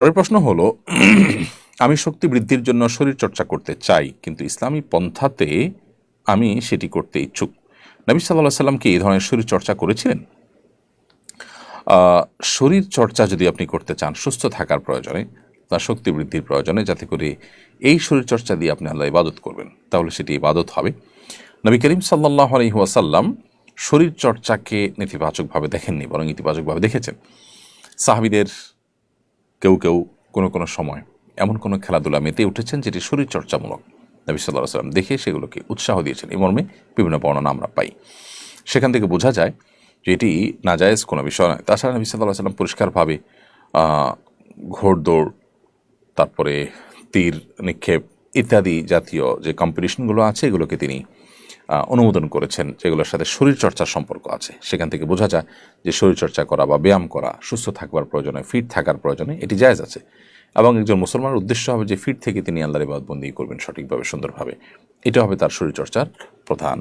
পরের প্রশ্ন হলো, আমি শক্তি বৃদ্ধির জন্য শরীর চর্চা করতে চাই, কিন্তু ইসলামী পন্থাতে আমি সেটি করতে ইচ্ছুক। নবী সাল্লাল্লাহু সাল্লাম কি এই ধরনের শরীর চর্চা করেছিলেন? শরীর চর্চা যদি আপনি করতে চান সুস্থ থাকার প্রয়োজনে, তার শক্তি বৃদ্ধির প্রয়োজনে, যাতে করে এই শরীর চর্চা দিয়ে আপনি আল্লাহ ইবাদত করবেন, তাহলে সেটি ইবাদত হবে। নবী করিম সাল্লাল্লাহু আলাইহি ওয়াসাল্লাম শরীর চর্চাকে নেতিবাচকভাবে দেখেননি, বরং ইতিবাচকভাবে দেখেছেন। সাহাবীদের কেউ কেউ কোনো কোনো সময় এমন কোনো খেলাধুলা মেতে উঠেছেন যেটি শরীরচর্চামূলক, নবী সাল্লাল্লাহু আলাইহি ওয়াসাল্লাম দেখে সেগুলোকে উৎসাহ দিয়েছেন। এই মর্মে বিভিন্ন বর্ণনা আমরা পাই। সেখান থেকে বোঝা যায় যে এটি নাজায়েজ কোনো বিষয় নয়। তাছাড়া নবী সাল্লাল্লাহু আলাইহি ওয়াসাল্লাম পরিষ্কারভাবে ঘোড়দৌড়, তারপরে তীর নিক্ষেপ ইত্যাদি জাতীয় যে কম্পিটিশনগুলো আছে এগুলোকে তিনি অনুমোদন করেছেন, যেগুলোর সাথে শরীরচর্চার সম্পর্ক আছে। সেখান থেকে বোঝা যায় যে শরীরচর্চা করা বা ব্যায়াম করা, সুস্থ থাকবার প্রয়োজনে, ফিট থাকার প্রয়োজনে এটি জায়েজ আছে। এবং একজন মুসলমানের উদ্দেশ্য হবে যে ফিট থেকে তিনি আল্লাহর ইবাদতবন্দেগী করবেন সঠিকভাবে, সুন্দরভাবে। এটা হবে তার শরীরচর্চার প্রধান